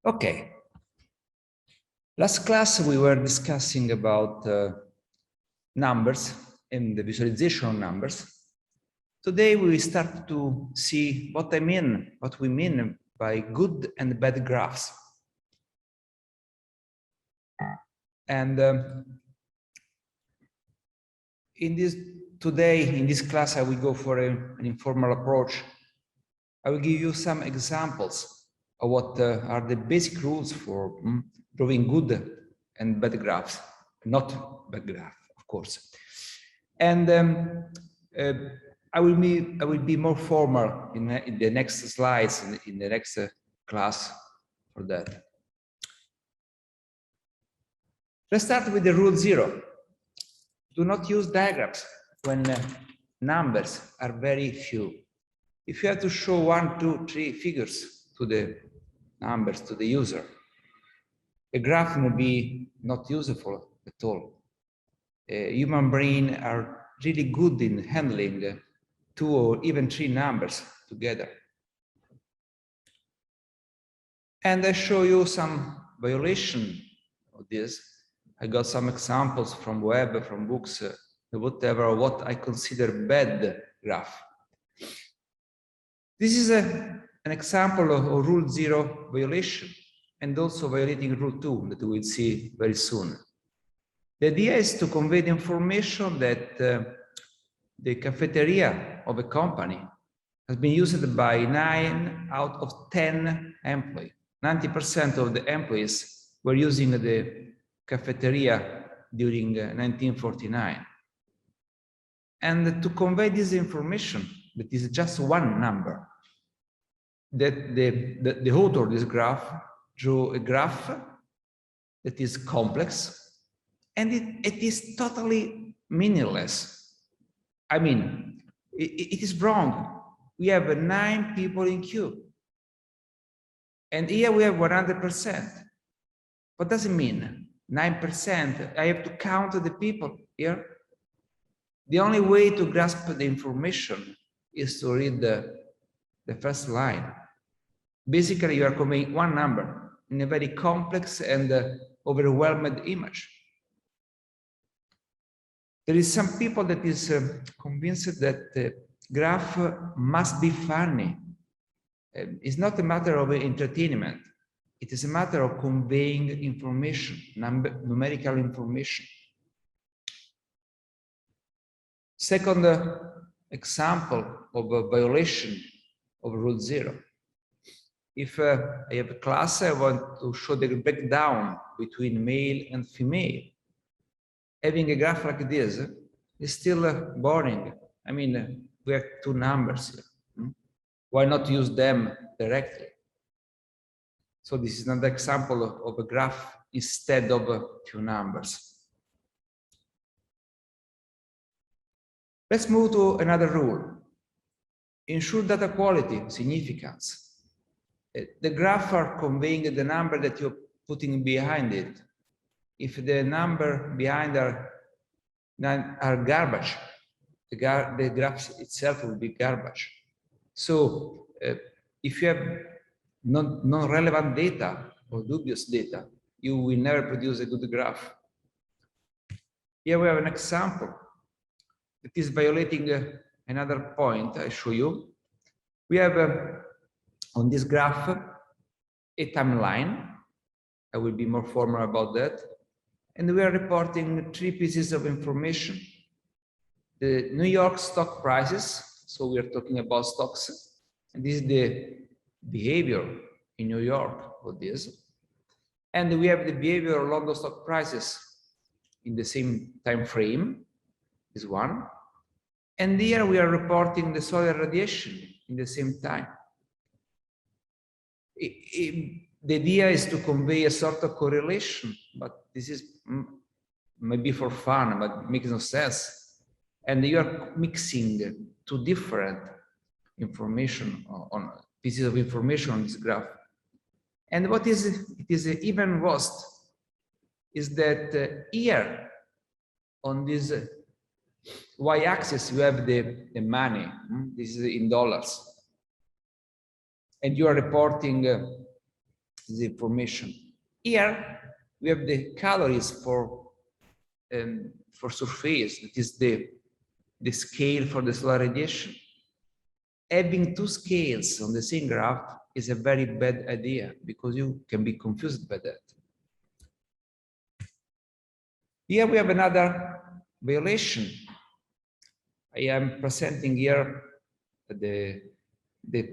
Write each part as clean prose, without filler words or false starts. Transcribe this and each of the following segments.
Okay. Last class we were discussing about numbers and the visualization of numbers. Today we start to see what we mean by good and bad graphs. And in this class, I will go for an informal approach. I will give you some examples of what are the basic rules for drawing good and bad graphs, not bad graph, of course. And I will be more formal in the next slides, in the next class for that. Let's start with the rule 0. Do not use diagrams when numbers are very few. If you have to show 1, 2, 3 figures to the numbers, to the user, a graph will be not useful at all. Human brain are really good in handling 2 or even 3 numbers together. And I show you some violation of this. I got some examples from web, from books, whatever, what I consider bad graph. This is an example of rule 0 violation, and also violating rule 2 that we will see very soon. The idea is to convey the information that the cafeteria of a company has been used by 9 out of 10 employees. 90% of the employees were using the cafeteria during 1949. And to convey this information, that is just one number, that the author of this graph drew a graph that is complex, and it is totally meaningless. I mean, it is wrong. We have 9 people in queue, and here we have 100%. What does it mean? 9%. I have to count the people here. The only way to grasp the information is to read the first line. Basically, you are conveying one number in a very complex and overwhelmed image. There is some people that is convinced that the graph must be funny. It's not a matter of entertainment. It is a matter of conveying information, numerical information. Second example of a violation of rule 0. If I have a class, I want to show the breakdown between male and female. Having a graph like this is still boring. I mean, we have 2 numbers here. Why not use them directly? So this is another example of a graph instead of 2 numbers. Let's move to another rule. Ensure data quality, significance. The graph are conveying the number that you're putting behind it. If the number behind are garbage, the graph itself will be garbage. So if you have non-relevant data or dubious data, you will never produce a good graph. Here we have an example that is violating another point I show you. We have on this graph a timeline. I will be more formal about that. And we are reporting 3 pieces of information. The New York stock prices, so we are talking about stocks, and this is the behavior in New York for this. And we have the behavior of London stock prices in the same time frame, is one. And here we are reporting the solar radiation in the same time. The idea is to convey a sort of correlation, but this is maybe for fun, but it makes no sense. And you are mixing 2 different information on pieces of information on this graph. And what is even worse is that here on this y-axis you have the money. This is in dollars, and you are reporting this information. Here we have the calories for surface, that is the scale for the solar radiation. Having two scales on the same graph is a very bad idea because you can be confused by that. Here we have another violation. I am presenting here the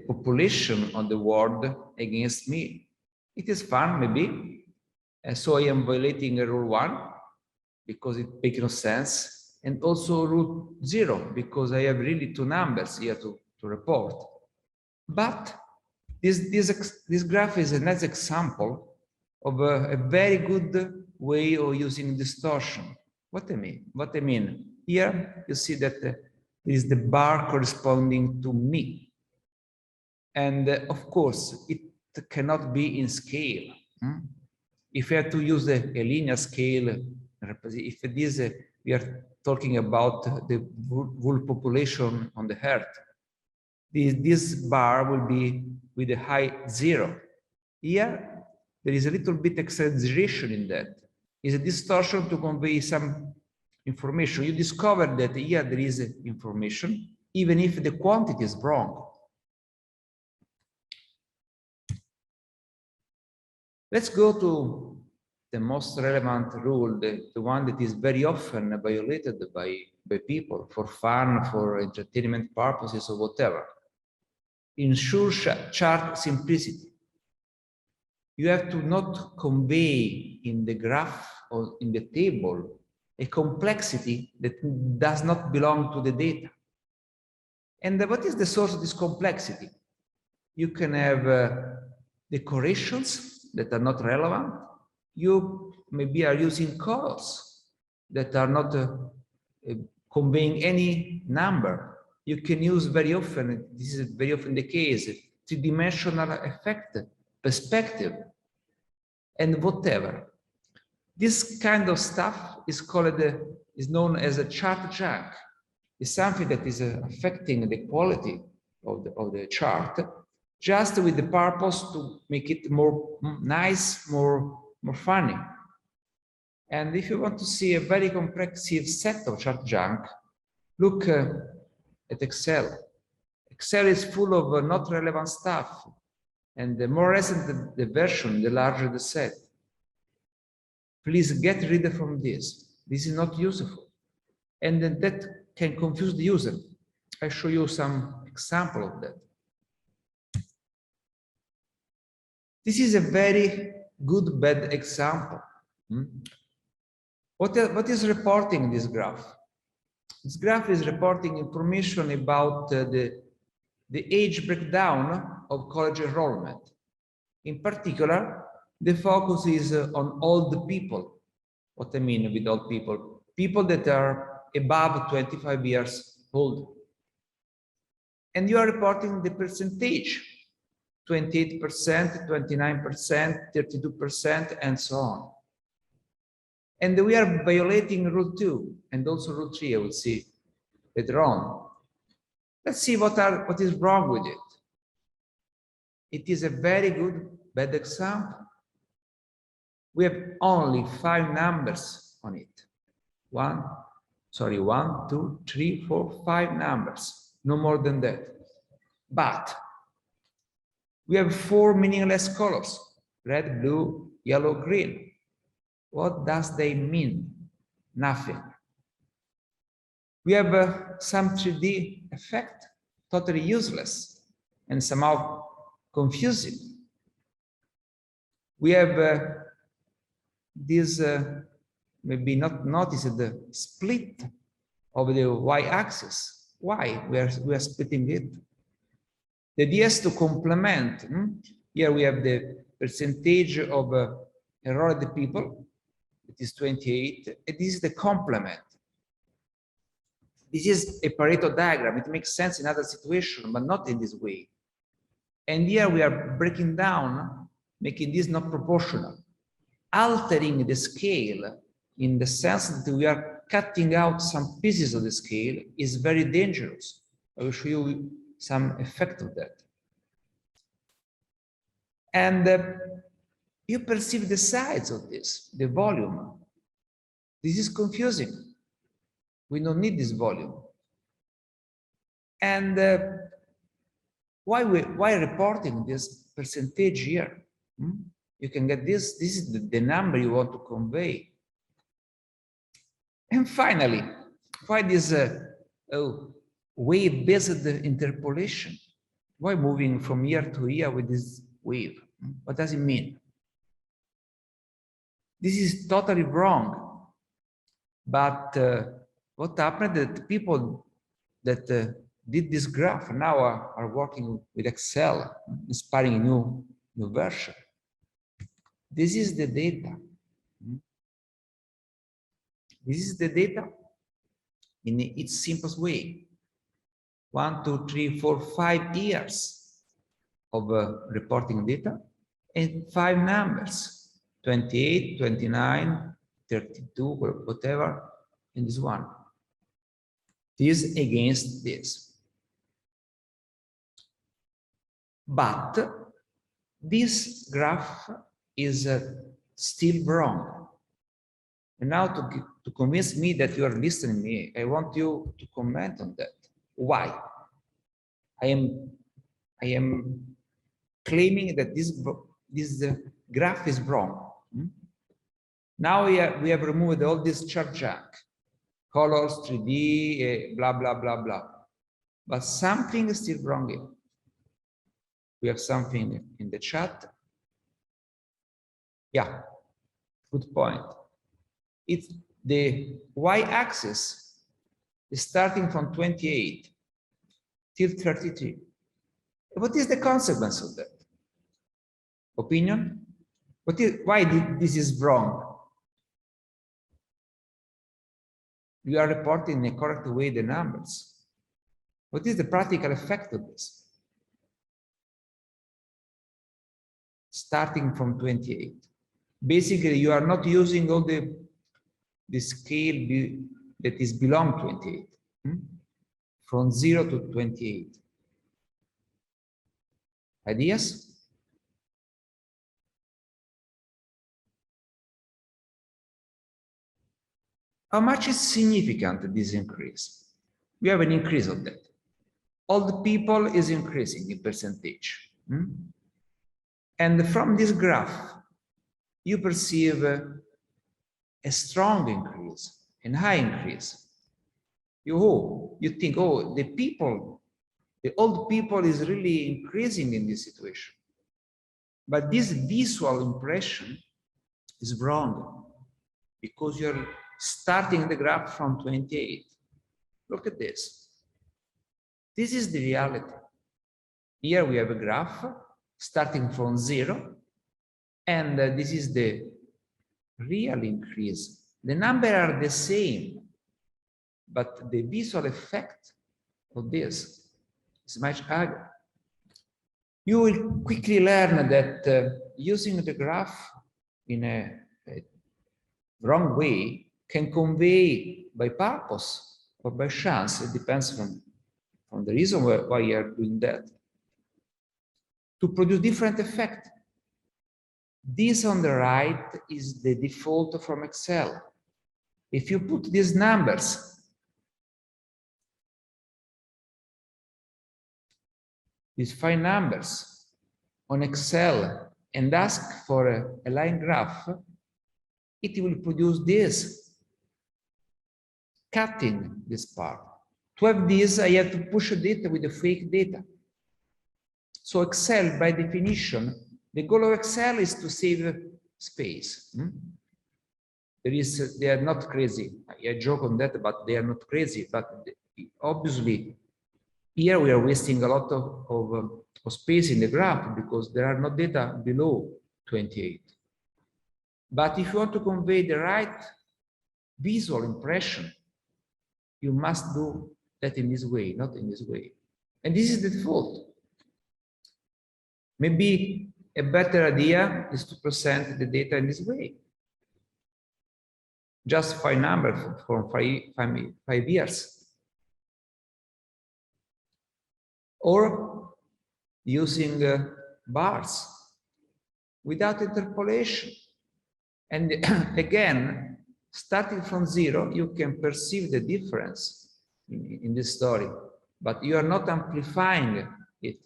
population of the world against me. It is fun, maybe. And so I am violating rule 1 because it makes no sense. And also rule 0 because I have really two numbers here to report. But this graph is a nice example of a very good way of using distortion. What I mean? Here you see that there is the bar corresponding to me. And of course, it cannot be in scale. If we have to use a linear scale, if it is we are talking about the whole population on the Earth, this bar will be with a high 0. Here, there is a little bit exaggeration in that. It's a distortion to convey some information. You discover that here there is information, even if the quantity is wrong. Let's go to the most relevant rule, the one that is very often violated by people for fun, for entertainment purposes or whatever. Ensure chart simplicity. You have to not convey in the graph or in the table a complexity that does not belong to the data. And what is the source of this complexity? You can have decorations that are not relevant. You maybe are using colors that are not conveying any number. You can use very often, this is very often the case, three-dimensional effect, perspective, and whatever. This kind of stuff is known as a chart junk. It's something that is affecting the quality of the chart, just with the purpose to make it more nice, more funny. And if you want to see a very comprehensive set of chart junk, look at Excel. Excel is full of not relevant stuff. And the more recent the version, the larger the set. Please get rid from this. This is not useful. And that can confuse the user. I'll show you some example of that. This is a very good bad example. What is reporting this graph? This graph is reporting information about the age breakdown of college enrollment. In particular, the focus is on old people. What I mean with old people? People that are above 25 years old. And you are reporting the percentage. 28%, 29%, 32%, and so on. And we are violating rule 2 and also rule 3, I will see later on. Let's see what is wrong with it. It is a very good bad example. We have only 5 numbers on it. 1, 2, 3, 4, 5 numbers, no more than that. But we have 4 meaningless colors: red, blue, yellow, green. What does they mean? Nothing. We have some 3D effect, totally useless and somehow confusing. We have this, maybe not noticed, the split of the y-axis. Why? We are splitting it. The idea is to complement. Here we have the percentage of enrolled people. It is 28. And this is the complement. This is a Pareto diagram. It makes sense in other situations, but not in this way. And here we are breaking down, making this not proportional, altering the scale in the sense that we are cutting out some pieces of the scale is very dangerous. I will show you some effect of that. And you perceive the size of this, the volume. This is confusing. We don't need this volume. And why reporting this percentage here? You can get this. This is the number you want to convey. And finally, why this wave-based interpolation? Why moving from year to year with this wave? What does it mean? This is totally wrong. But what happened that people that did this graph now are working with Excel, inspiring a new version. This is the data. This is the data in its simplest way. 1, 2, 3, 4, 5 years of reporting data and 5 numbers, 28, 29, 32, whatever, and this one. This against this. But this graph is still wrong. And now to convince me that you are listening to me, I want you to comment on that. Why? I am claiming that this graph is wrong. Now we have removed all this chart junk, colors, 3D, blah, blah, blah, blah. But something is still wrong here. We have something in the chat. Yeah, good point. It's the y-axis is starting from 28 till 33. What is the consequence of that? Opinion? Why this is wrong? You are reporting in a correct way the numbers. What is the practical effect of this? Starting from 28. Basically, you are not using all the scale that is belong 28. From 0 to 28. Ideas? How much is significant this increase? We have an increase of that. Old people is increasing in percentage. And from this graph, you perceive a strong increase, a high increase. You think, oh, the old people is really increasing in this situation. But this visual impression is wrong because you're starting the graph from 28. Look at this. This is the reality. Here we have a graph starting from 0, and this is the real increase. The numbers are the same, but the visual effect of this is much higher. You will quickly learn that using the graph in a wrong way can convey by purpose or by chance. It depends from the reason why you are doing that, to produce different effect. This on the right is the default from Excel. If you put these numbers, these 5 numbers on Excel and ask for a line graph, it will produce this, cutting this part. To have this, I have to push data with the fake data. So Excel, by definition, the goal of Excel is to save space. They are not crazy. I joke on that, but they are not crazy. But obviously, here we are wasting a lot of space in the graph because there are no data below 28. But if you want to convey the right visual impression, you must do that in this way, not in this way. And this is the default. Maybe a better idea is to present the data in this way. Just 5 numbers for 5 years. Or using bars. without interpolation. And again, starting from 0, you can perceive the difference in this story, but you are not amplifying it.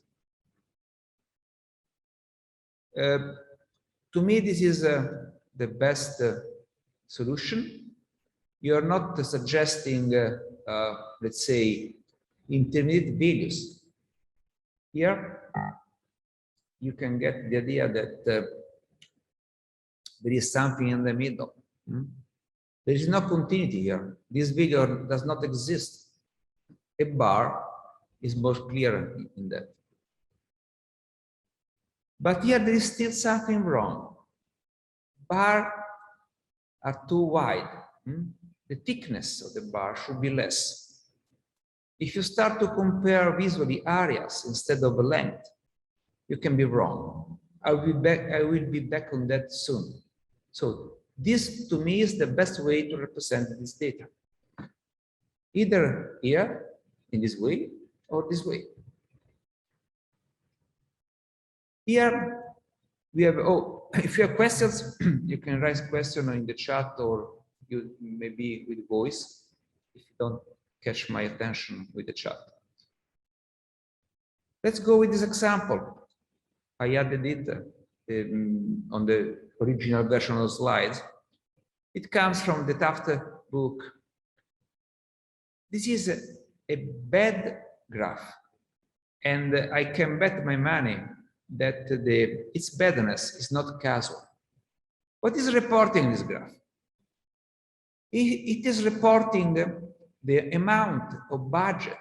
To me, this is the best solution. You are not suggesting, let's say, intermediate values. Here, you can get the idea that there is something in the middle. There is no continuity here. This value does not exist. A bar is more clear in that. But here there is still something wrong. Bars are too wide. The thickness of the bar should be less. If you start to compare visually areas instead of length, you can be wrong. I will be back on that soon. So this, to me, is the best way to represent this data. Either here, in this way, or this way. Here, we have, if you have questions, you can raise questions in the chat, or you maybe with voice, if you don't catch my attention with the chat. Let's go with this example. I added it on the original version of slides. It comes from the Taft book. This is a bad graph, and I can bet my money that its badness is not causal. What is reporting this graph? It is reporting the amount of budget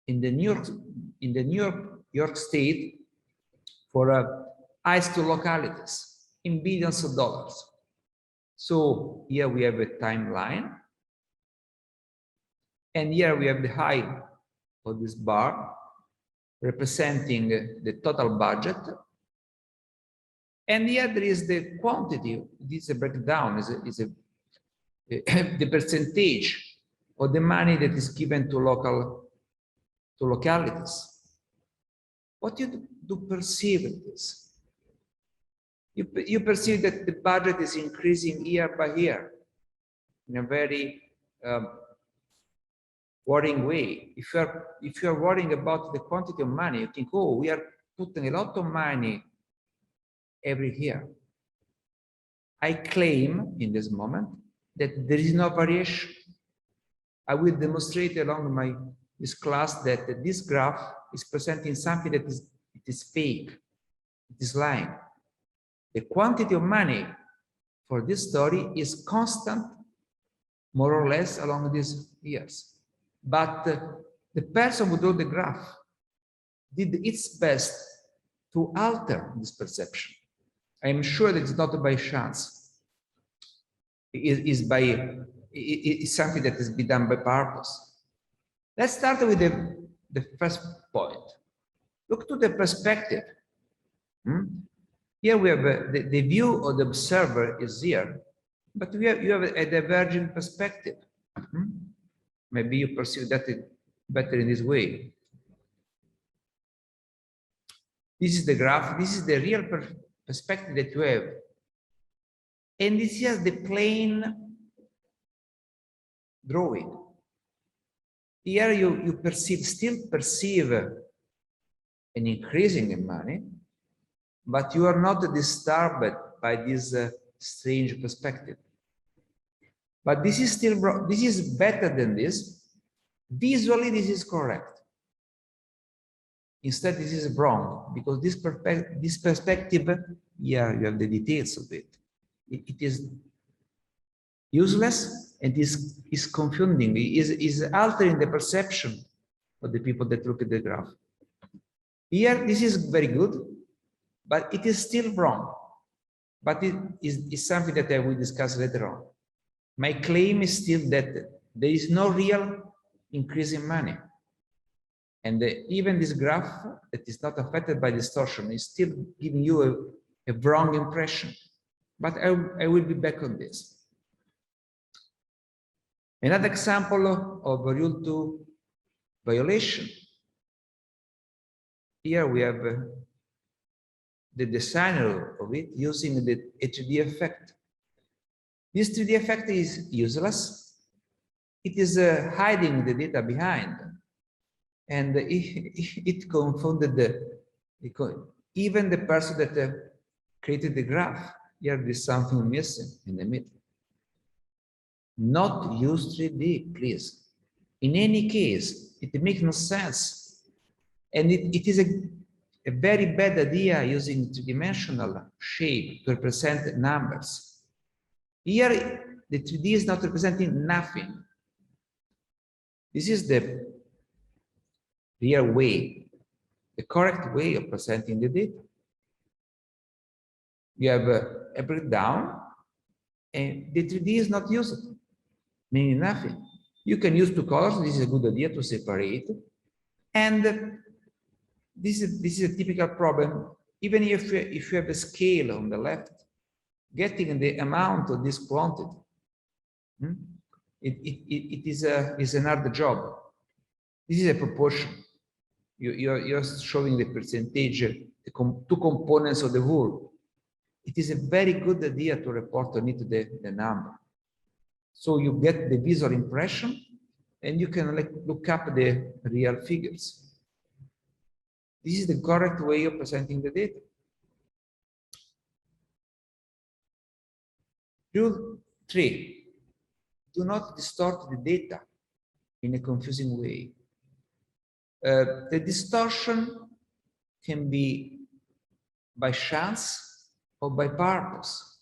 in the New York State for high school localities in billions of dollars. So here we have a timeline, and here we have the height of this bar representing the total budget. And here there is the quantity. This is a breakdown, the percentage of the money that is given to localities. What you do perceive in this? You perceive that the budget is increasing year by year in a very worrying way. If you are worrying about the quantity of money, you think, oh, we are putting a lot of money every year. I claim in this moment that there is no variation. I will demonstrate along this class that this graph is presenting something that is fake, it is lying. The quantity of money for this story is constant, more or less, along these years. But the person who drew the graph did its best to alter this perception. I am sure that it's not by chance. It is something that has been done by purpose. Let's start with the first point. Look to the perspective. Here we have the view of the observer is here, but you have a divergent perspective. Maybe you perceive that better in this way. This is the graph. This is the real perspective that you have. And this is the plain drawing. Here you still perceive an increasing in money, but you are not disturbed by this strange perspective. But this is better than this. Visually, this is correct. Instead, this is wrong, because this perspective, yeah, you have the details of it. It is useless and is confusing. It is altering the perception of the people that look at the graph. Here, this is very good, but it is still wrong. But it is something that I will discuss later on. My claim is still that there is no real increase in money. And even this graph that is not affected by distortion is still giving you a wrong impression. But I will be back on this. Another example of Rule 2 violation. Here we have the designer of it using the 3D effect. This 3D effect is useless. It is hiding the data behind, and it confounded even the person that created the graph. Here there is something missing in the middle. Not use 3D, please. In any case, it makes no sense. And it is a very bad idea using three-dimensional shape to represent numbers. Here, the 3D is not representing nothing. This is the real way, the correct way of presenting the data. You have a breakdown, and the 3D is not used, meaning nothing. You can use two colors. This is a good idea to separate. And this is a typical problem. Even if you have a scale on the left, getting the amount of this quantity, it is another job. This is a proportion. You're showing the percentage, the two components of the whole. It is a very good idea to report on it the number. So you get the visual impression, and you can look up the real figures. This is the correct way of presenting the data. Rule 3, do not distort the data in a confusing way. The distortion can be by chance or by purpose.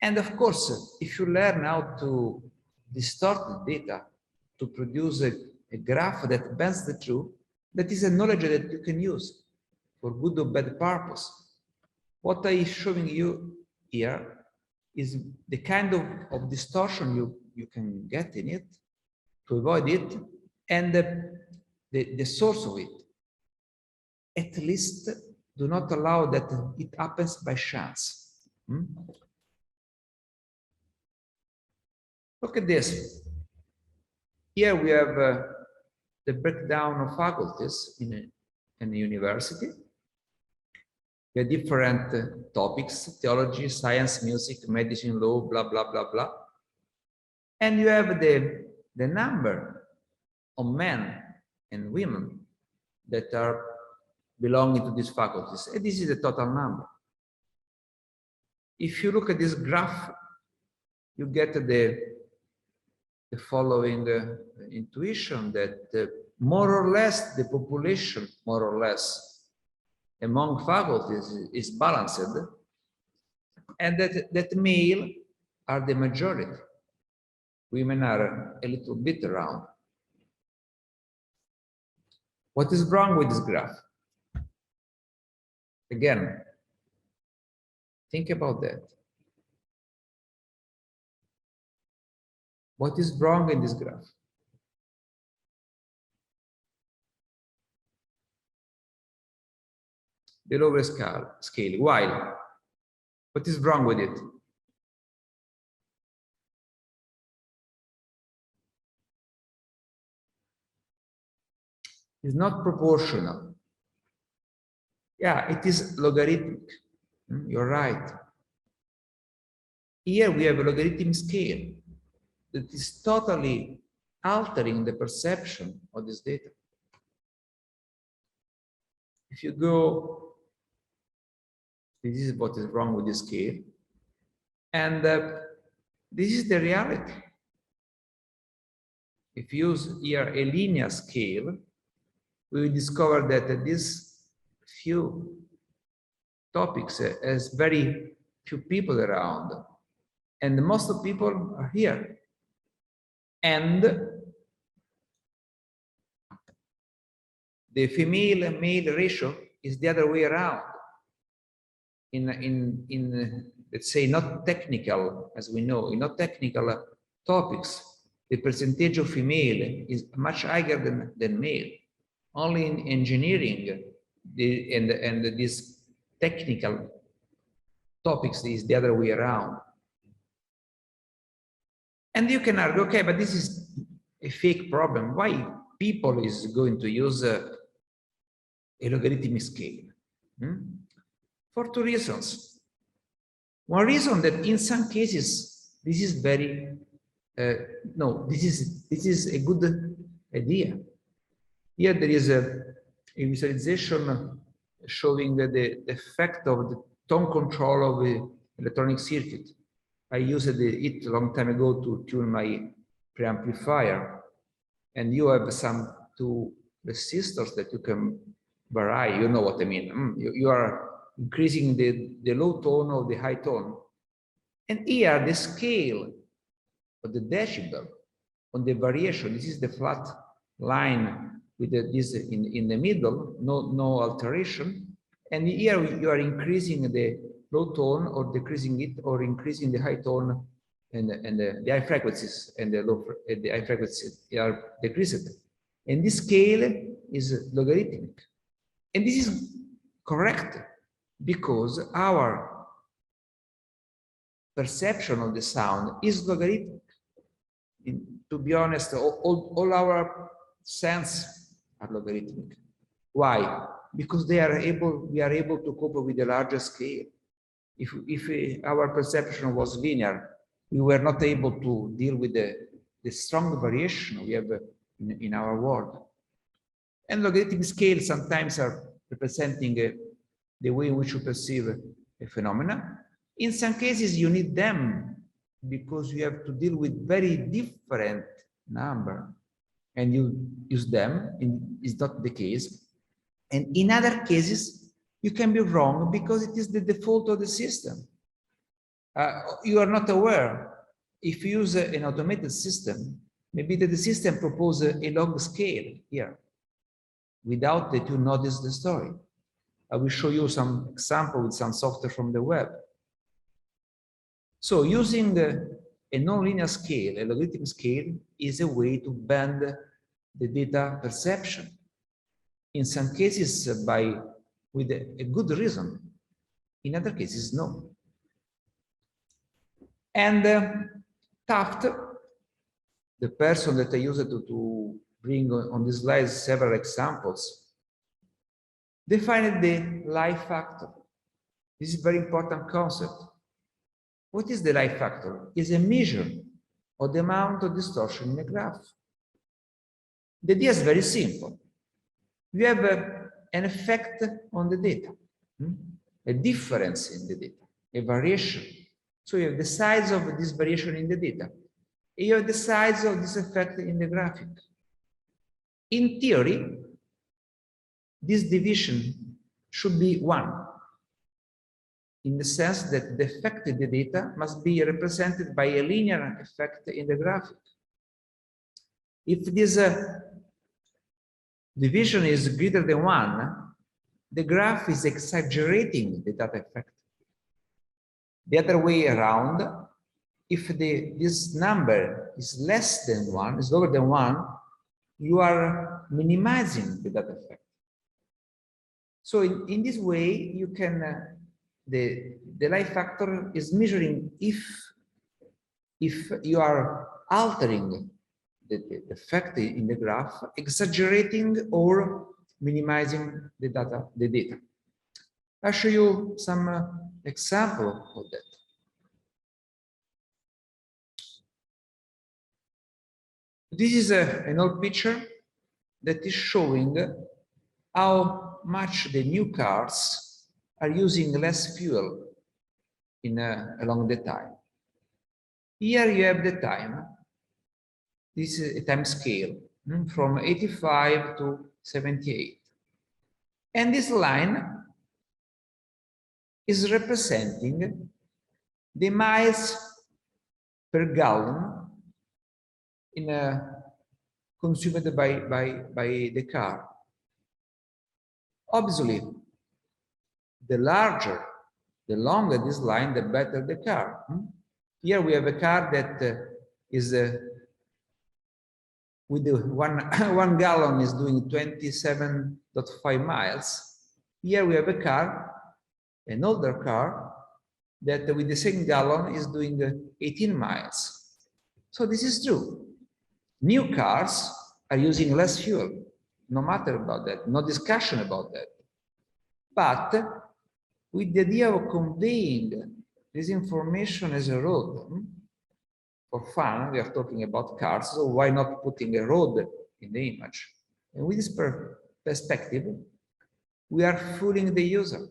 And of course, if you learn how to distort the data to produce a graph that bends the truth, that is a knowledge that you can use for good or bad purpose. What I am showing you here is the kind of distortion you can get in it to avoid it, and the source of it. At least do not allow that it happens by chance. Look at this. Here we have the breakdown of faculties in a university. We have different topics: theology, science, music, medicine, law, blah, blah, blah, blah. And you have the number of men and women that are belonging to these faculties. And this is the total number. If you look at this graph, you get the following intuition that more or less the population, more or less, among faculties is balanced, and that male are the majority. Women are a little bit around. What is wrong with this graph? Again, think about that. What is wrong in this graph? The lower scale. Why? What is wrong with it? It's not proportional. Yeah, it is logarithmic. You're right. Here we have a logarithmic scale that is totally altering the perception of this data. If you go, this is what is wrong with this scale, and this is the reality. If you use here a linear scale, we will discover that this few topics has very few people around, and most of the people are here. And the female-male ratio is the other way around. In let's say not technical, as we know, in not technical topics, the percentage of female is much higher than male. Only in engineering and these technical topics is the other way around. And you can argue, okay, but this is a fake problem. Why people is going to use a logarithmic scale? For two reasons. One reason that in some cases, this is very, this is a good idea. Here there is a visualization showing the effect of the tone control of the electronic circuit. I used it a long time ago to tune my preamplifier, and you have some two resistors that you can vary. You know what I mean? You are increasing the low tone or the high tone, and here the scale of the decibel on the variation. This is the flat line with this in the middle, no alteration, and here you are increasing the low tone or decreasing it, or increasing the high tone and the high frequencies, and the high frequencies are decreased. And this scale is logarithmic. And this is correct because our perception of the sound is logarithmic. To be honest, all our senses are logarithmic. Why? Because we are able to cope with a larger scale. If our perception was linear, we were not able to deal with the strong variation we have in our world. And logarithmic scales sometimes are representing the way in which you perceive a phenomenon. In some cases, you need them because you have to deal with very different numbers, and you use them, and it's not the case. And in other cases, you can be wrong because it is the default of the system. You are not aware. If you use an automated system, maybe the system proposes a log scale here without that you notice the story. I will show you some example with some software from the web. So using a nonlinear scale, a logarithmic scale, is a way to bend the data perception. In some cases, with a good reason. In other cases, no. And Taft, the person that I used to bring on this slide several examples, defined the life factor. This is a very important concept. What is the life factor? It's a measure of the amount of distortion in a graph. The idea is very simple. You have an effect on the data, a difference in the data, a variation. So you have the size of this variation in the data, and you have the size of this effect in the graphic. In theory, this division should be 1, in the sense that the effect in the data must be represented by a linear effect in the graphic. If this division is greater than 1, the graph is exaggerating the data effect. The other way around, if this number is less than 1, is lower than 1, you are minimizing the data effect. So in this way, you can, the life factor is measuring if you are altering the effect in the graph, exaggerating or minimizing the data. I'll show you some example of that. This is an old picture that is showing how much the new cars are using less fuel along the time. Here you have the time. This is a time scale from 85 to 78. And this line is representing the miles per gallon consumed by the car. Obviously, the longer this line, the better the car. Here we have a car that is with the one gallon is doing 27.5 miles. Here we have a car, an older car, that with the same gallon is doing 18 miles. So this is true. New cars are using less fuel, no matter about that, no discussion about that. But with the idea of conveying this information as a road. For fun, we are talking about cars, so why not putting a road in the image? And with this perspective, we are fooling the user.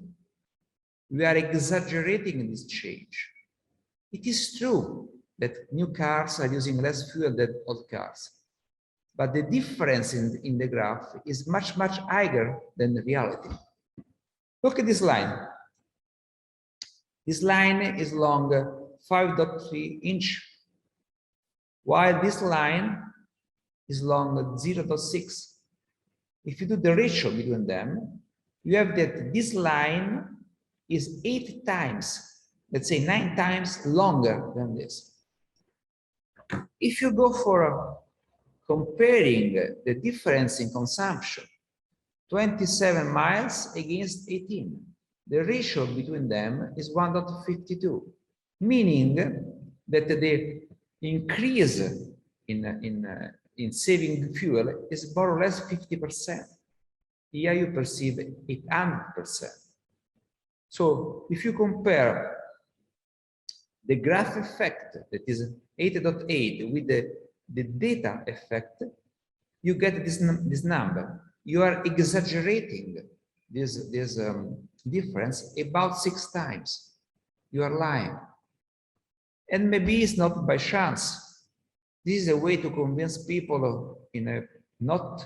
We are exaggerating this change. It is true that new cars are using less fuel than old cars, but the difference in the graph is much, much higher than the reality. Look at this line. This line is long 5.3 inch, while this line is long 0.6. If you do the ratio between them, you have that this line is 8 times, let's say 9 times longer than this. If you go for comparing the difference in consumption, 27 miles against 18, the ratio between them is 1.52, meaning that the increase in saving fuel is more or less 50%. Here you perceive 800%. So if you compare the graph effect, that is 8.8, with the data effect, you get this number. You are exaggerating this difference about 6 times. You are lying. And maybe it's not by chance. This is a way to convince people in a not,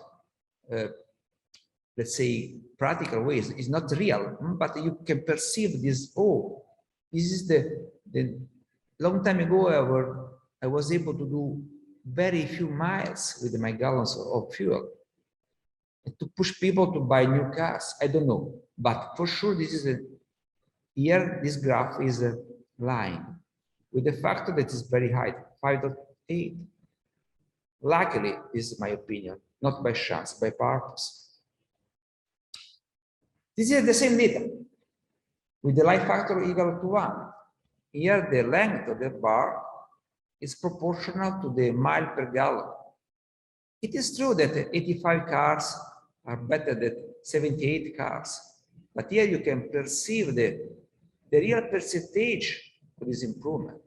let's say, practical ways. It's not real, but you can perceive this. Oh, this is the long time ago I was able to do very few miles with my gallons of fuel, and to push people to buy new cars. I don't know, but for sure this is here this graph is lying with the factor that is very high, 5.8. Luckily, this is my opinion, not by chance, by purpose. This is the same data with the light factor equal to 1. Here, the length of the bar is proportional to the mile per gallon. It is true that 85 cars are better than 78 cars, but here you can perceive the real percentage of this improvement.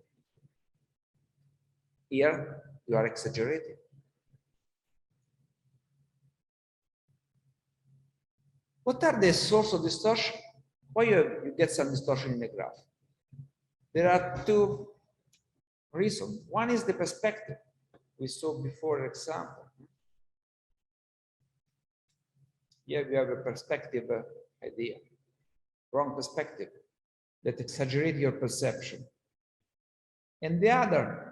Here, you are exaggerating. What are the sources of distortion? Why you get some distortion in the graph? There are 2 reasons. One is the perspective. We saw before an example. Here we have a perspective idea, wrong perspective that exaggerates your perception. And the other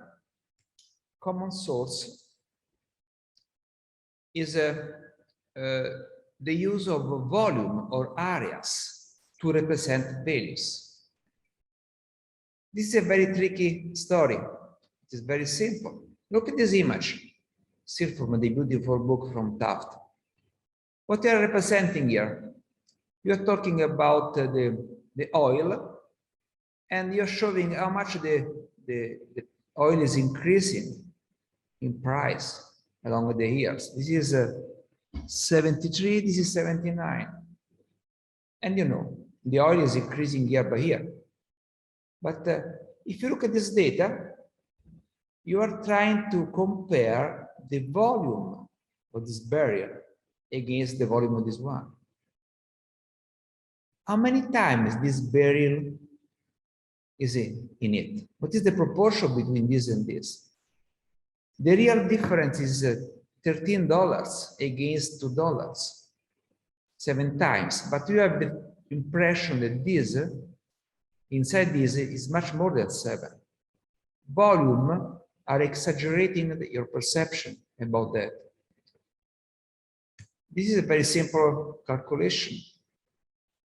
common source is the use of volume or areas to represent values. This is a very tricky story. It is very simple. Look at this image, still from the beautiful book from Taft. What they are representing here? You are talking about the oil, and you're showing how much the oil is increasing in price along the years. This is 73, this is 79. And you know, the oil is increasing year by year. But if you look at this data, you are trying to compare the volume of this barrier against the volume of this one. How many times this barrier is in it? What is the proportion between this and this? The real difference is $13 against $2, 7 times. But you have the impression that this, inside this, is much more than 7. Volume are exaggerating your perception about that. This is a very simple calculation.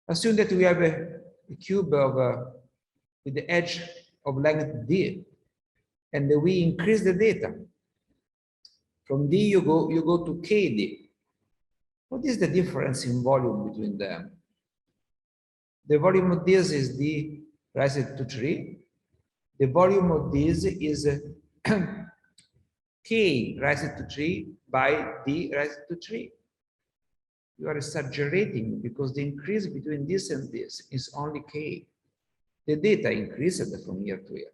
Assume that we have a cube of with the edge of length d, and we increase the data. From d you go to kd. What is the difference in volume between them? The volume of this is d raised to 3. The volume of this is k raised to 3 by d raised to 3. you are exaggerating because the increase between this and this is only k. The data increased from year to year,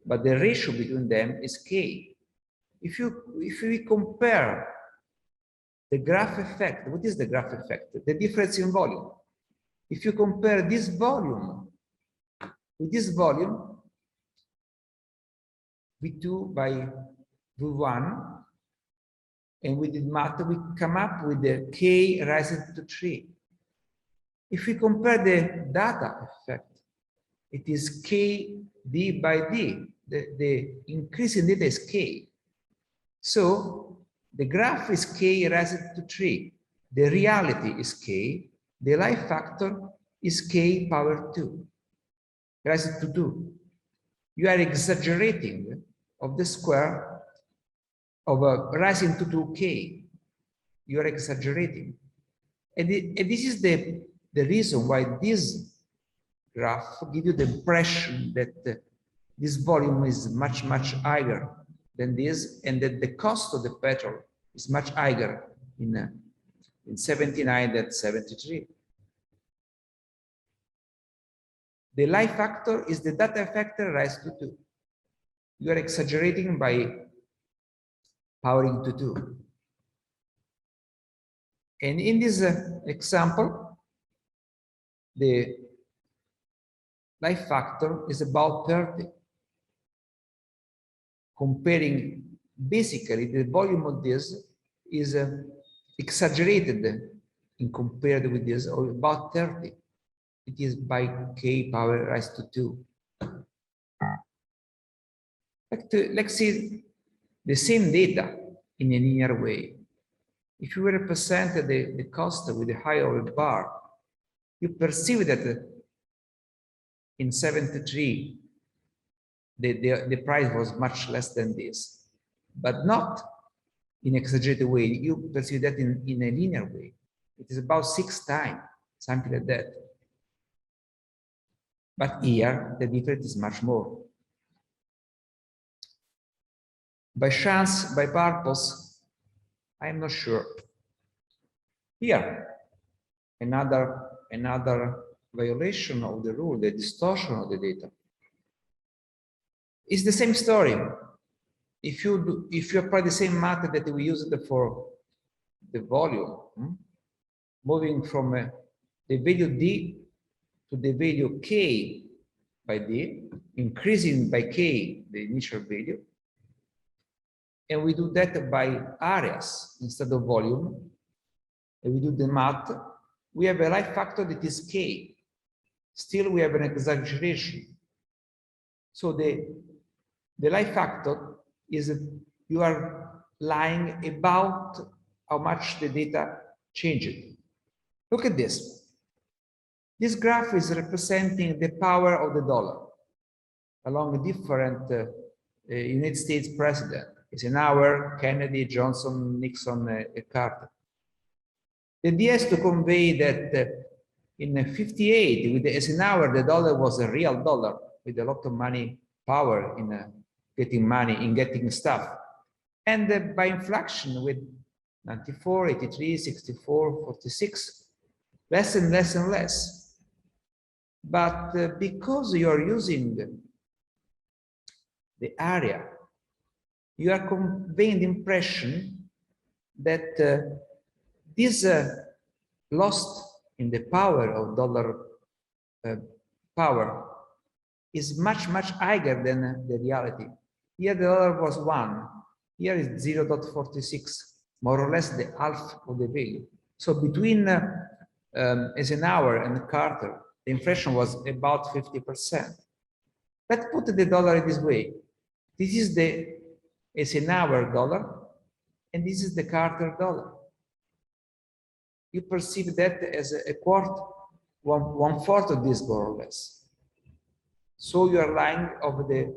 but the ratio between them is k. If we compare the graph effect, what is the graph effect? The difference in volume. If you compare this volume with this volume, V2 by V1, and we did math, we come up with the k rising to 3. If we compare the data effect, it is k d by d. The increase in data is k. So the graph is k rising to 3. The reality is k. The life factor is k power 2, rising to 2. You are exaggerating of the square of rising to 2k. You are exaggerating. And this is the reason why this graph gives you the impression that this volume is much, much higher than this, and that the cost of the petrol is much higher in 79 than 73. The life factor is the data factor raised to 2. You are exaggerating by powering to 2. And in this example, the life factor is about 30. Comparing, basically, the volume of this is exaggerated in compared with this, or about 30. It is by k power raised to 2. Let's see the same data in a linear way. If you represent the cost with the height of a bar, you perceive that in 73, the price was much less than this, but not in an exaggerated way. You perceive that in a linear way. It is about 6 times, something like that. But here, the difference is much more. By chance, by purpose, I am not sure. Here, another violation of the rule, the distortion of the data. It's the same story. If you apply the same method that we used for the volume, moving from the value d to the value k by d, increasing by k the initial value, and we do that by areas instead of volume, and we do the math, we have a life factor that is k. Still, we have an exaggeration. So the life factor is you are lying about how much the data changed. Look at this. This graph is representing the power of the dollar along different United States president. Eisenhower, Kennedy, Johnson, Nixon, Carter. The idea is to convey that in 58, with the Eisenhower, the dollar was a real dollar with a lot of money, power in getting money, in getting stuff. And by inflection with 94, 83, 64, 46, less and less and less. But because you are using the area, you are conveying the impression that this loss in the power of dollar power is much, much higher than the reality. Here the dollar was 1, here is 0.46, more or less the half of the value. So between Eisenhower and Carter, the inflation was about 50%. Let's put the dollar in this way. This is the Eisenhower dollar, and this is the Carter dollar. You perceive that as a quarter, one fourth of this, more or less. So you are lying over the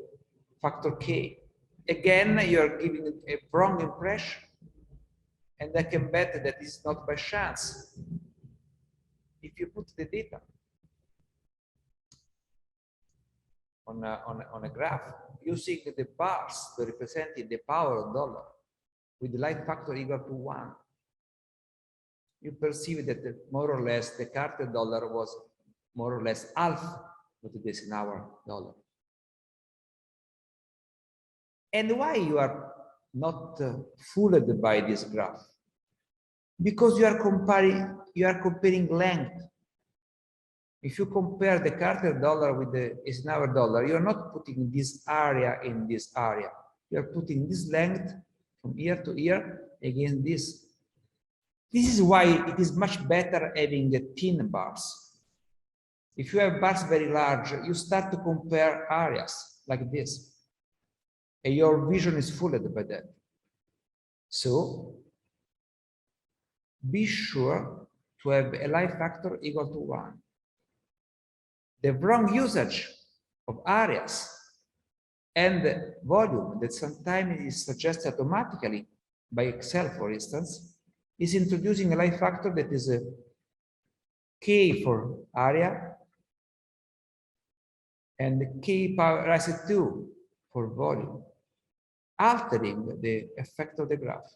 factor k. Again, you are giving a wrong impression, and I can bet that this is not by chance. If you put the data on a graph using the bars to represent the power of dollar with the life factor equal to 1, you perceive that more or less the Carter dollar was more or less half what it is in our dollar. And why you are not fooled by this graph? Because you are comparing length. If you compare the Carter dollar with the Eisenhower dollar, you are not putting this area in this area. You are putting this length from ear to ear against this. This is why it is much better having the thin bars. If you have bars very large, you start to compare areas like this, and your vision is fooled by that. So be sure to have a life factor equal to 1. The wrong usage of areas and volume that sometimes is suggested automatically by Excel, for instance, is introducing a life factor that is a K for area and K power raised 2 for volume, altering the effect of the graph.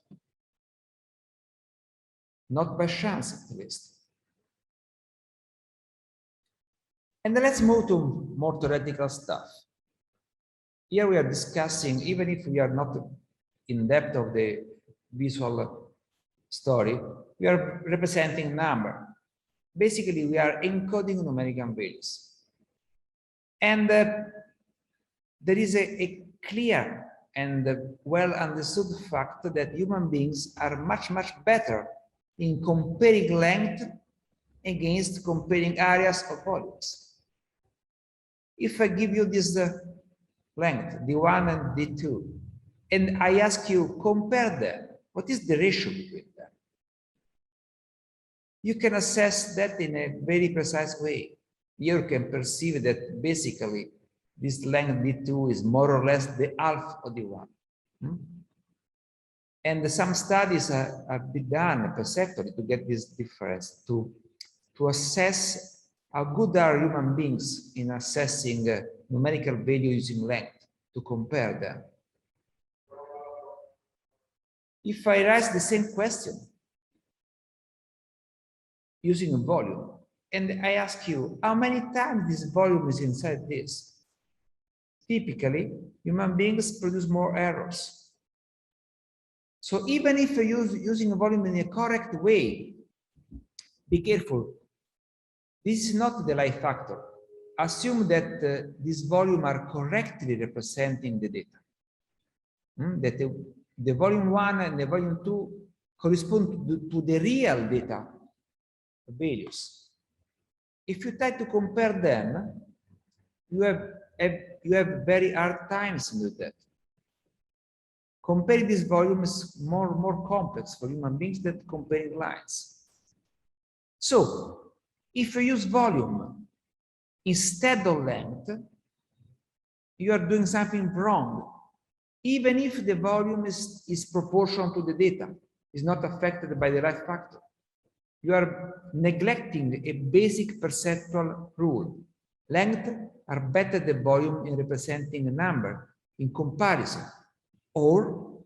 Not by chance, at least. And let's move to more theoretical stuff. Here we are discussing, even if we are not in depth of the visual story, we are representing number. Basically, we are encoding numerical values. And there is a clear and well understood fact that human beings are much, much better in comparing length against comparing areas of volumes. If I give you this length, D1 and D2, and I ask you, compare them, what is the ratio between them? You can assess that in a very precise way. You can perceive that basically this length D2 is more or less the half of D1. And some studies have been done perceptually to get this difference, to assess how good are human beings in assessing numerical value using length, to compare them. If I raise the same question using a volume, and I ask you how many times this volume is inside this, typically human beings produce more errors. So even if you use using a volume in a correct way, be careful. This is not the life factor. Assume that this volume are correctly representing the data. That the volume 1 and the volume 2 correspond to the real data values. If you try to compare them, you have very hard times with that. Comparing this volume is more complex for human beings than comparing lines. So, if you use volume instead of length, you are doing something wrong. Even if the volume is proportional to the data, is not affected by the life factor. You are neglecting a basic perceptual rule. Length are better than volume in representing a number in comparison, or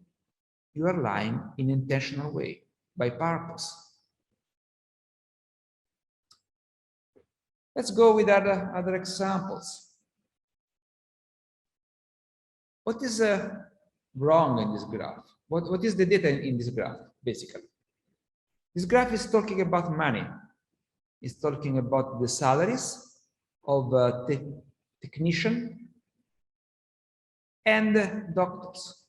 you are lying in an intentional way, by purpose. Let's go with other examples. What is wrong in this graph? What is the data in this graph, basically? This graph is talking about money. It's talking about the salaries of technicians and doctors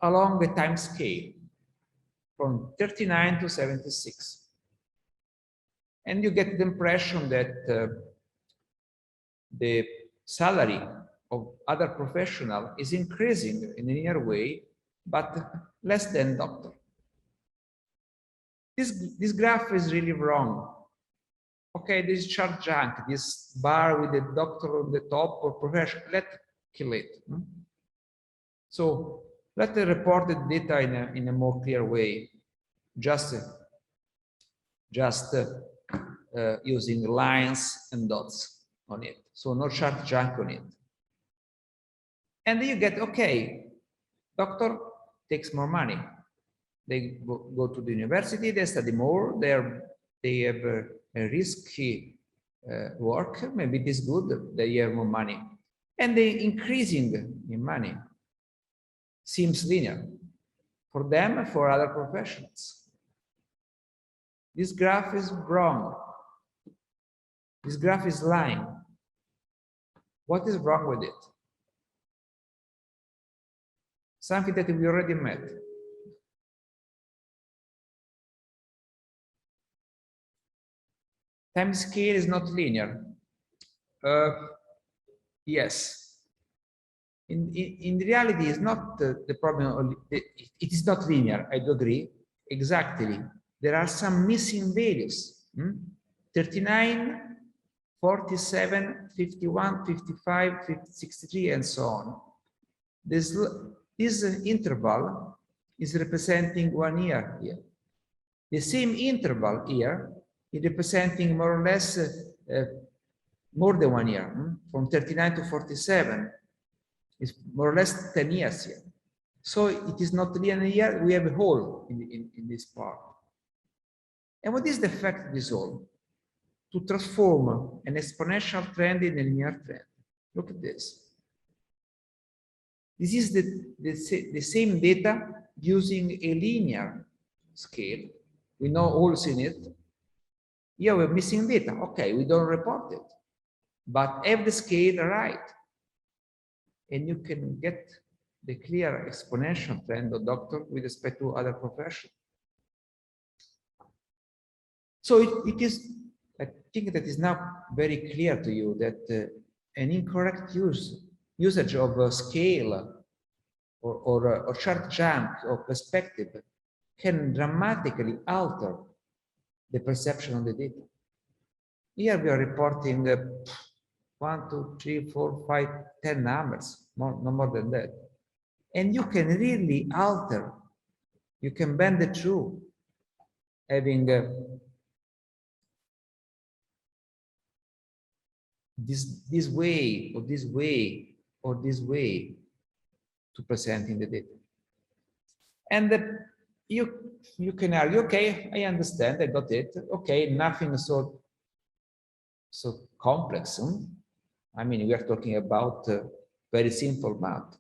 along the time scale from 39 to 76. And you get the impression that the salary of other professionals is increasing in a linear way, but less than doctor. This graph is really wrong. Okay, this chart junk, this bar with the doctor on the top or professional, let's kill it. So let's report the data in a more clear way, just using lines and dots on it. So no chart junk on it. And then you get, okay, doctor takes more money. They go to the university, they study more, they have a risky work, maybe it is good, they have more money. And the increasing in money seems linear for them and for other professions. This graph is wrong. This graph is lying. What is wrong with it? Something that we already met. Time scale is not linear. Yes. In reality, it's not the problem. It is not linear. I do agree. Exactly. There are some missing values. 39, 47, 51, 55, 63, and so on. This interval is representing 1 year here. The same interval here is representing more or less more than 1 year, from 39 to 47. It's more or less 10 years here. So it is not linear. We have a hole in this part. And what is the effect of this hole? To transform an exponential trend in a linear trend. Look at this. This is the same data using a linear scale. We know holes in it. Here we're missing data. Okay, we don't report it. But have the scale right. And you can get the clear exponential trend of doctor with respect to other professions. So it is, I think that is now very clear to you that an incorrect usage of a scale or chart jump or perspective can dramatically alter the perception of the data. Here we are reporting 1, 2, 3, 4, 5, 10 numbers, no more than that. And you can really alter, you can bend the truth, having this way or this way or this way to presenting the data. And you can argue, okay, I understand, I got it. Okay, nothing so complex. I mean, we are talking about very simple math.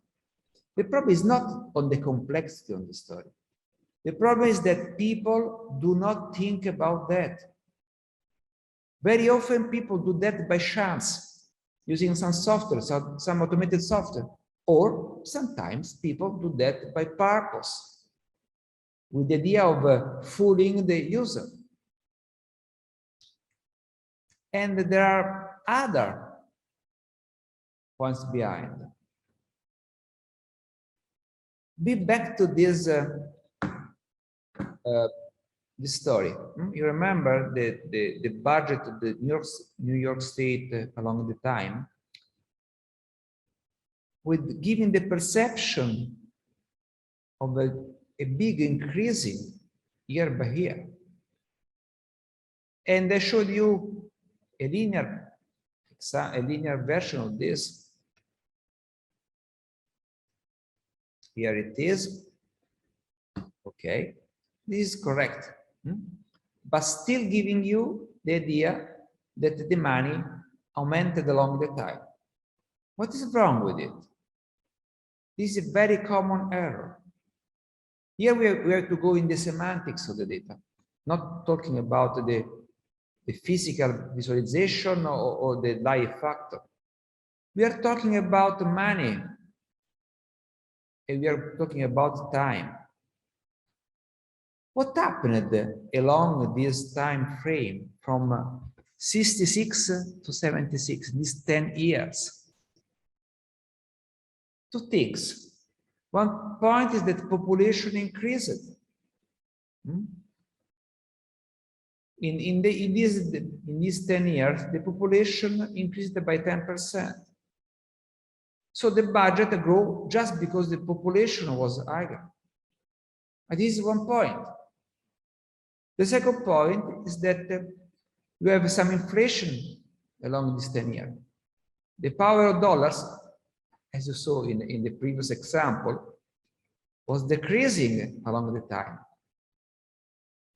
The problem is not on the complexity of the story. The problem is that people do not think about that. Very often people do that by chance, using some software, some automated software, or sometimes people do that by purpose, with the idea of fooling the user. And there are other points behind. Be back to this story. You remember the budget of the New York State along the time, with giving the perception of a big increasing year by year. And I showed you a linear version of this. Here it is. Okay, this is correct, but still giving you the idea that the money augmented along the time. What is wrong with it? This is a very common error. Here we have to go in the semantics of the data, not talking about the physical visualization or the life factor. We are talking about money, and we are talking about time. What happened along this time frame from 66 to 76, these 10 years? Two things. One point is that population increased. In these 10 years, the population increased by 10%. So the budget grew just because the population was higher. And this is one point. The second point is that you have some inflation along this 10 years. The power of dollars, as you saw in the previous example, was decreasing along the time.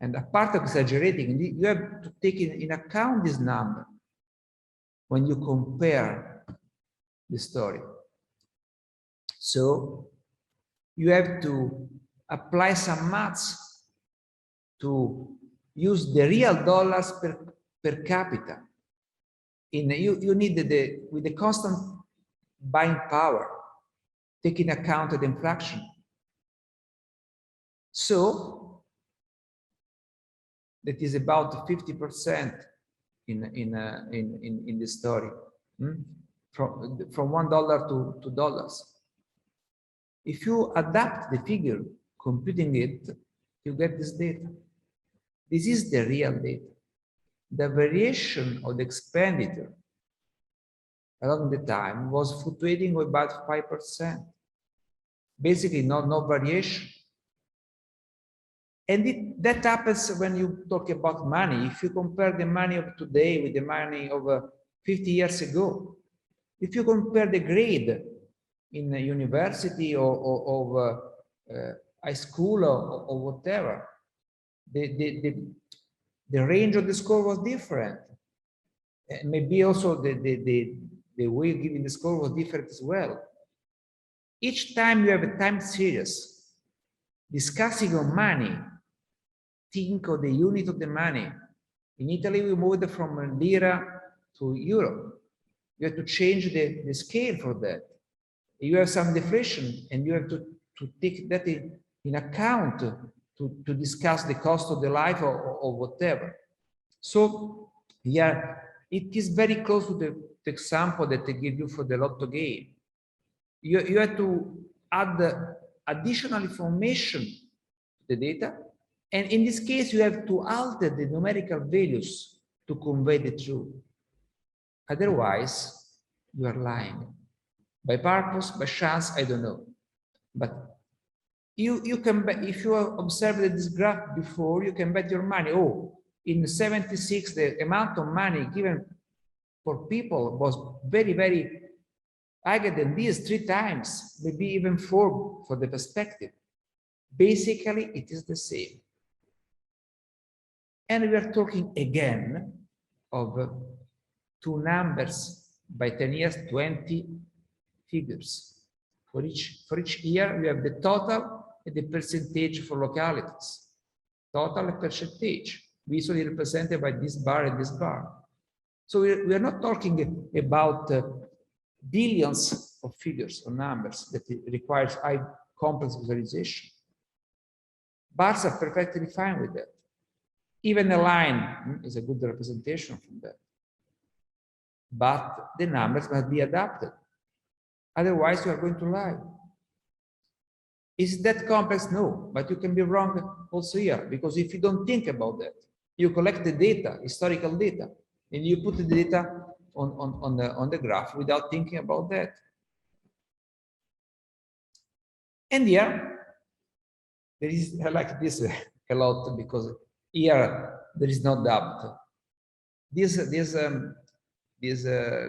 And apart of exaggerating, you have to take in account this number when you compare the story. So you have to apply some maths to use the real dollars per capita. You need with the constant buying power, taking account of the inflation. So that is about 50% in the story, from $1 to $2. If you adapt the figure, computing it, you get this data. This is the real data. The variation of the expenditure along the time was fluctuating with about 5%. Basically, no variation. And that happens when you talk about money. If you compare the money of today with the money of 50 years ago, if you compare the grade in a university or high school or whatever, the range of the score was different. And maybe also the way of giving the score was different as well. Each time you have a time series discussing on money, think of the unit of the money. In Italy, we moved from lira to euro. You have to change the scale for that. You have some deflation, and you have to take that in account to discuss the cost of the life or whatever. So, yeah, it is very close to the example that I give you for the lotto game. You have to add additional information to the data, and in this case, you have to alter the numerical values to convey the truth. Otherwise, you are lying. By purpose, by chance, I don't know. But you can bet, if you observed this graph before, you can bet your money. Oh, in 76, the amount of money given for people was very, very higher than this 3 times, maybe even 4 for the perspective. Basically, it is the same. And we are talking again of 2 numbers by 10 years, 20 figures. For each year, we have the total and the percentage for localities. Total and percentage, visually represented by this bar and this bar. So we are not talking about billions of figures or numbers that requires high complex visualization. Bars are perfectly fine with that. Even a line is a good representation from that. But the numbers must be adapted. Otherwise, you are going to lie. Is that complex? No, but you can be wrong also here, because if you don't think about that, you collect the data, historical data, and you put the data on the graph without thinking about that. And here, there is, I like this a lot, because here there is no doubt. This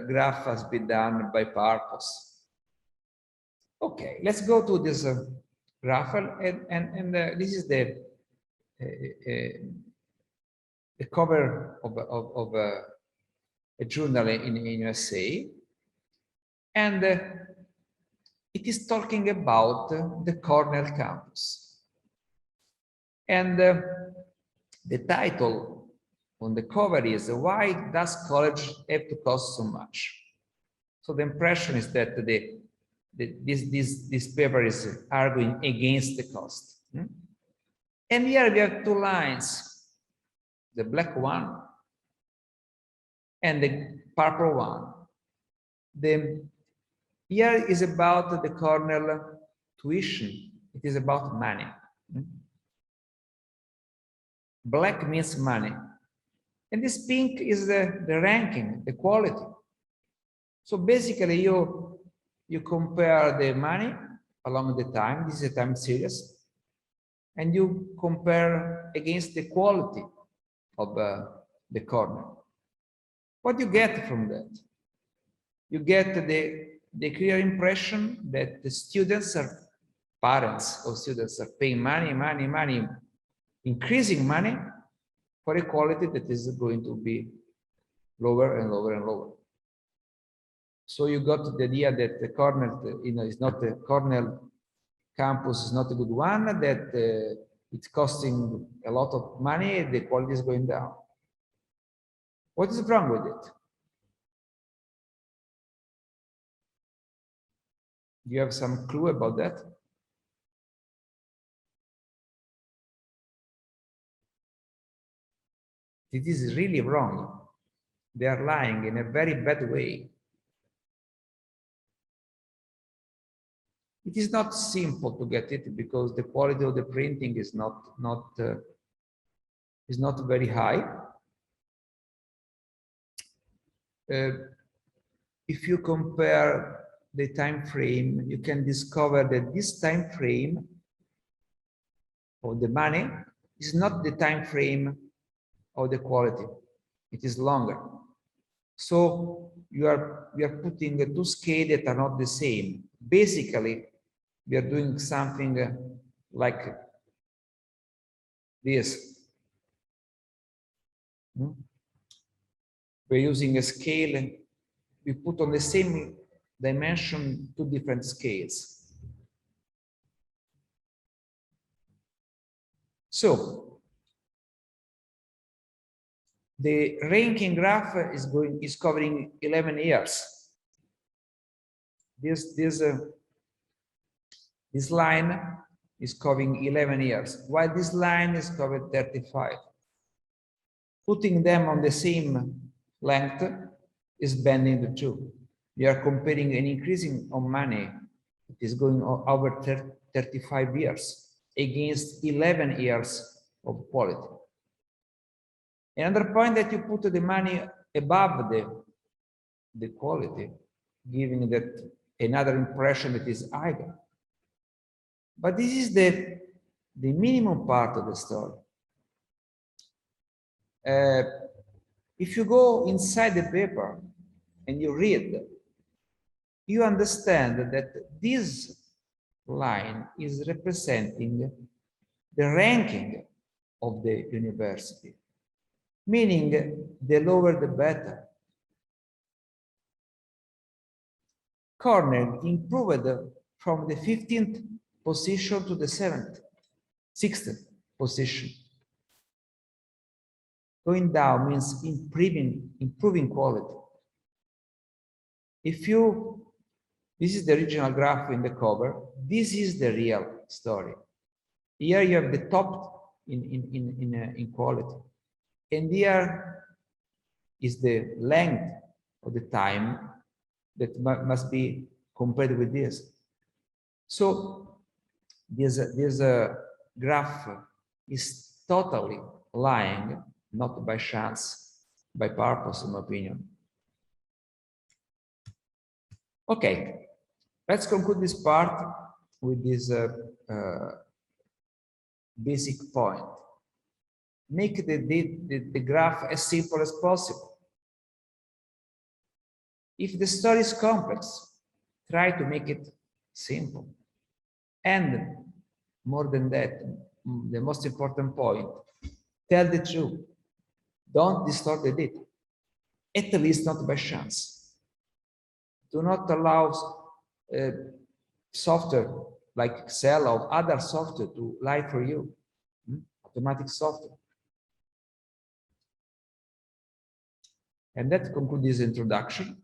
graph has been done by purpose. Okay, let's go to this graph, and this is the cover of a journal in USA, and it is talking about the Cornell campus. And the title on the cover is "Why does college have to cost so much?" So the impression is that this paper is arguing against the cost. And here we have 2 lines, the black one and the purple one. Here is about the Cornell tuition. It is about money. Black means money. And this pink is the ranking, the quality. So basically you compare the money along the time, this is a time series, and you compare against the quality of the Cornell. What do you get from that? You get the clear impression that the students parents of students are paying money increasing money for a quality that is going to be lower and lower and lower. So you got the idea that the Cornell, is not a Cornell campus is not a good one, that it's costing a lot of money, the quality is going down. What is wrong with it? Do you have some clue about that? It is really wrong. They are lying in a very bad way. It is not simple to get it because the quality of the printing is not very high. If you compare the time frame, you can discover that this time frame of the money is not the time frame of the quality. It is longer. So we are putting two scales that are not the same. Basically, we are doing something like this. We're using a scale and we put on the same dimension two different scales. So the ranking graph is covering 11 years. This line is covering 11 years, while this line is covered 35. Putting them on the same length is bending the two. We are comparing an increasing of money that is going over 35 years against 11 years of quality. Another point that you put the money above the quality, giving that another impression that is higher. But this is the minimum part of the story. If you go inside the paper and you read, you understand that this line is representing the ranking of the university, meaning the lower the better. Cornell improved from the 15th position to the 6th position. Going down means improving quality. This is the original graph in the cover. This is the real story. Here you have the top in quality, and here is the length of the time that must be compared with this. So this graph is totally lying, not by chance, by purpose, in my opinion. Okay, let's conclude this part with this basic point. Make the graph as simple as possible. If the story is complex, try to make it simple. And more than that, the most important point, tell the truth. Don't distort the data, at least not by chance. Do not allow software like Excel or other software to lie for you, automatic software. And that concludes this introduction.